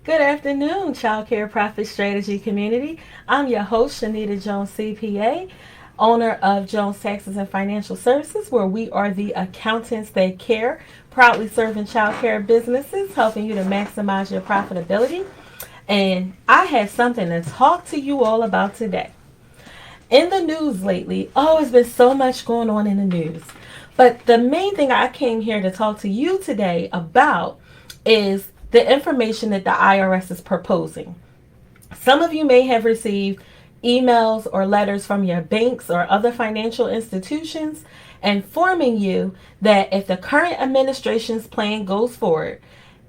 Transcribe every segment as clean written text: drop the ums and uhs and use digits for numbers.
Good afternoon, Child Care Profit Strategy community. I'm your host, Shanita Jones, CPA, owner of Jones Taxes and Financial Services, where we are the accountants that care, proudly serving child care businesses, helping you to maximize your profitability. And I have something to talk to you all about today. In the news lately, there's been so much going on in the news. But the main thing I came here to talk to you today about is the information that the IRS is proposing. Some of you may have received emails or letters from your banks or other financial institutions informing you that if the current administration's plan goes forward,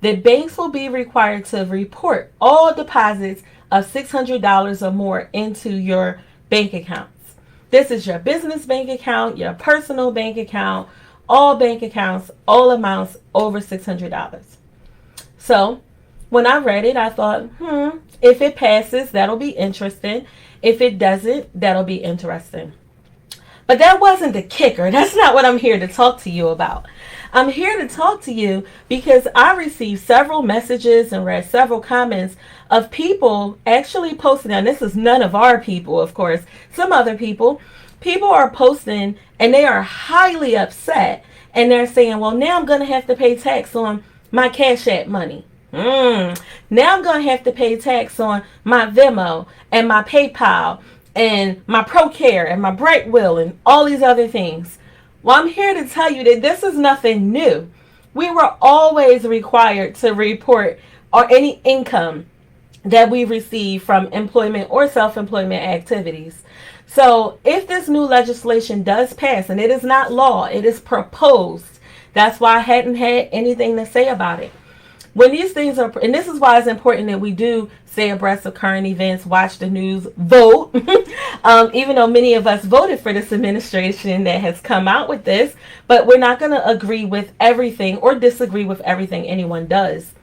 the banks will be required to report all deposits of $600 or more into your bank accounts. This is your business bank account, your personal bank account, all bank accounts, all amounts over $600. So when I read it, I thought, if it passes, that'll be interesting. If it doesn't, that'll be interesting. But that wasn't the kicker. That's not what I'm here to talk to you about. I'm here to talk to you because I received several messages and read several comments of people actually posting. Now, this is none of our people, of course. Some other people. People are posting and they are highly upset. And they're saying, well, now I'm going to have to pay tax on my Cash App money. Now I'm going to have to pay tax on my Venmo and my PayPal and my ProCare and my Brightwheel and all these other things. Well, I'm here to tell you that this is nothing new. We were always required to report or any income that we receive from employment or self-employment activities. So if this new legislation does pass, and it is not law, it is proposed, that's why I hadn't had anything to say about it. When these things are, and this is why it's important that we do stay abreast of current events, watch the news, vote, even though many of us voted for this administration that has come out with this, but we're not going to agree with everything or disagree with everything anyone does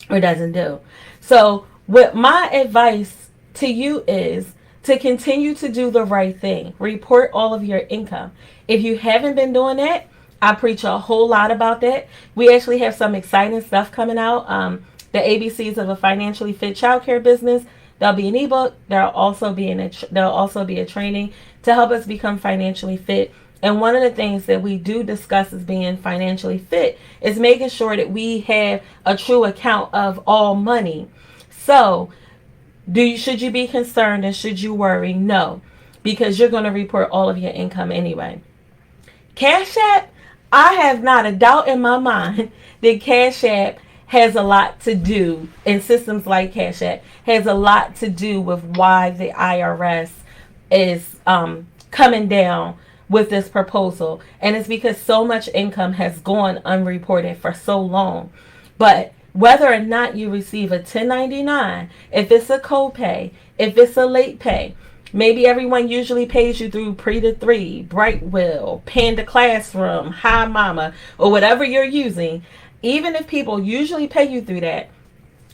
or doesn't do. So what my advice to you is to continue to do the right thing. Report all of your income. If you haven't been doing that, I preach a whole lot about that. We actually have some exciting stuff coming out. The ABCs of a financially fit childcare business. There'll be an ebook. There'll also be a training to help us become financially fit. And one of the things that we do discuss as being financially fit is making sure that we have a true account of all money. So, should you be concerned and should you worry? No, because you're going to report all of your income anyway. Cash App, I have not a doubt in my mind that Cash App has a lot to do, and systems like Cash App has a lot to do with why the IRS is coming down with this proposal. And it's because so much income has gone unreported for so long. But whether or not you receive a 1099, if it's a copay, if it's a late pay, maybe everyone usually pays you through Pre-to-3, Brightwheel, Panda Classroom, Hi Mama, or whatever you're using. Even if people usually pay you through that,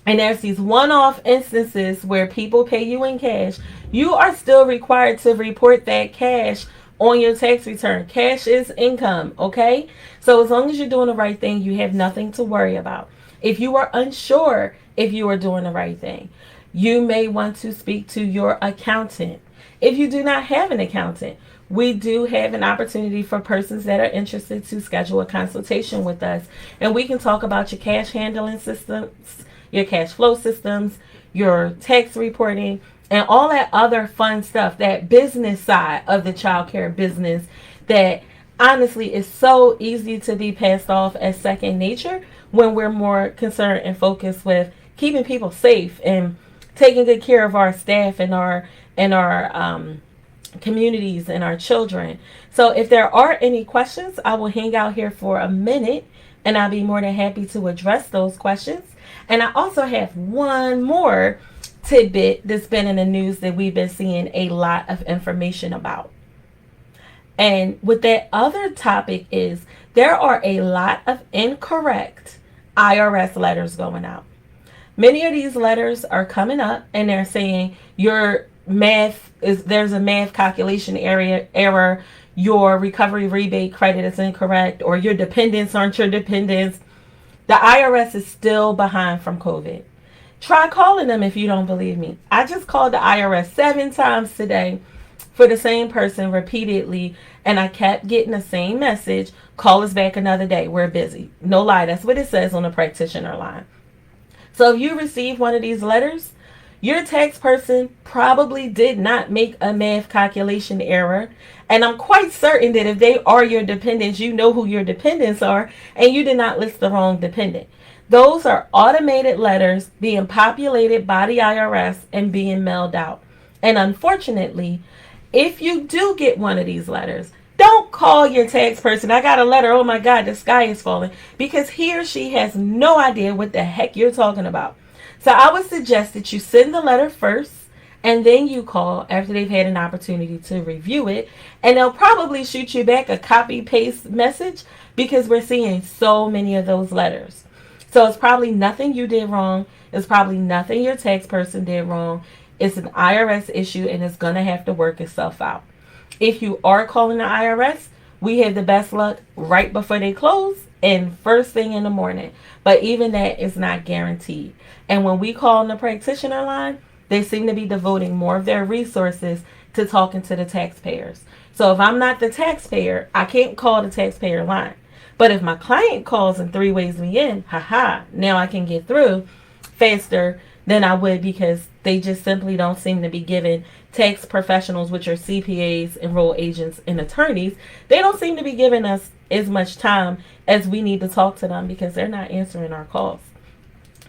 and there's these one-off instances where people pay you in cash, you are still required to report that cash on your tax return. Cash is income, okay? So as long as you're doing the right thing, you have nothing to worry about. If you are unsure if you are doing the right thing, you may want to speak to your accountant. If you do not have an accountant, we do have an opportunity for persons that are interested to schedule a consultation with us. And we can talk about your cash handling systems, your cash flow systems, your tax reporting, and all that other fun stuff, that business side of the child care business that honestly is so easy to be passed off as second nature when we're more concerned and focused with keeping people safe and taking good care of our staff and our communities and our children. So if there are any questions, I will hang out here for a minute and I'll be more than happy to address those questions. And I also have one more tidbit that's been in the news that we've been seeing a lot of information about. And with that other topic is there are a lot of incorrect IRS letters going out. Many of these letters are coming up and they're saying there's a math calculation error, your recovery rebate credit is incorrect, or your dependents aren't your dependents. The IRS is still behind from COVID. Try calling them if you don't believe me. I just called the IRS 7 times today for the same person repeatedly, and I kept getting the same message: call us back another day. We're busy. No lie, that's what it says on the practitioner line. So if you receive one of these letters, your tax person probably did not make a math calculation error. And I'm quite certain that if they are your dependents, you know who your dependents are, and you did not list the wrong dependent. Those are automated letters being populated by the IRS and being mailed out. And unfortunately, if you do get one of these letters, don't call your tax person. I got a letter. Oh my God, the sky is falling. Because he or she has no idea what the heck you're talking about. So I would suggest that you send the letter first and then you call after they've had an opportunity to review it. And they'll probably shoot you back a copy paste message because we're seeing so many of those letters. So it's probably nothing you did wrong. It's probably nothing your tax person did wrong. It's an IRS issue and it's going to have to work itself out. If you are calling the IRS, we have the best luck right before they close and first thing in the morning. But even that is not guaranteed. And when we call on the practitioner line, they seem to be devoting more of their resources to talking to the taxpayers. So if I'm not the taxpayer, I can't call the taxpayer line. But if my client calls and three-ways me in, now I can get through faster than I would, because they just simply don't seem to be giving tax professionals, which are CPAs, enrolled agents, and attorneys, they don't seem to be giving us as much time as we need to talk to them because they're not answering our calls.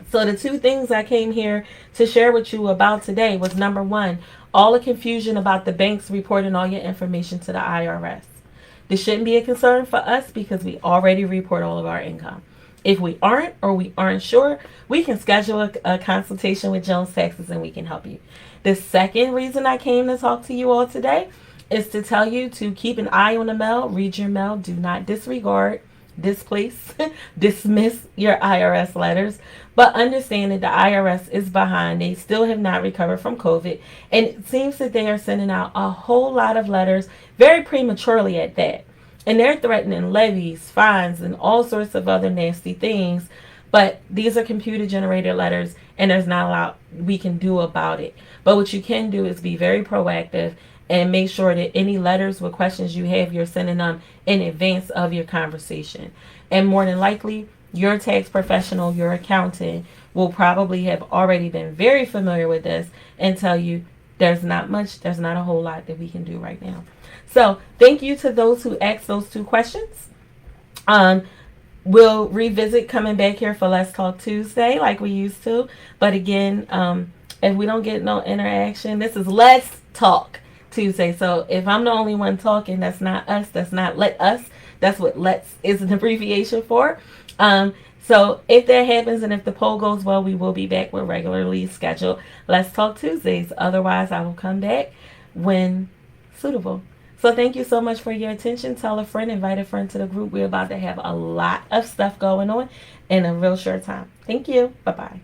So the two things I came here to share with you about today was, number one, all the confusion about the banks reporting all your information to the IRS. This shouldn't be a concern for us because we already report all of our income. If we aren't, or we aren't sure, we can schedule a consultation with Jones Taxes and we can help you. The second reason I came to talk to you all today is to tell you to keep an eye on the mail, read your mail, do not disregard, displace, dismiss your IRS letters, but understand that the IRS is behind. They still have not recovered from COVID, and it seems that they are sending out a whole lot of letters very prematurely at that. And they're threatening levies, fines, and all sorts of other nasty things. But these are computer generated letters and there's not a lot we can do about it. But what you can do is be very proactive and make sure that any letters with questions you have, you're sending them in advance of your conversation. And more than likely, your tax professional, your accountant, will probably have already been very familiar with this and tell you there's not a whole lot that we can do right now. So thank you to those who asked those two questions. We'll revisit coming back here for Let's Talk Tuesday like we used to. But again, if we don't get no interaction, this is Let's Talk Tuesday. So if I'm the only one talking, that's not us. That's not let us. That's what Let's is an abbreviation for. So if that happens and if the poll goes well, we will be back with regularly scheduled Let's Talk Tuesdays. Otherwise, I will come back when suitable. So thank you so much for your attention. Tell a friend, invite a friend to the group. We're about to have a lot of stuff going on in a real short time. Thank you. Bye-bye.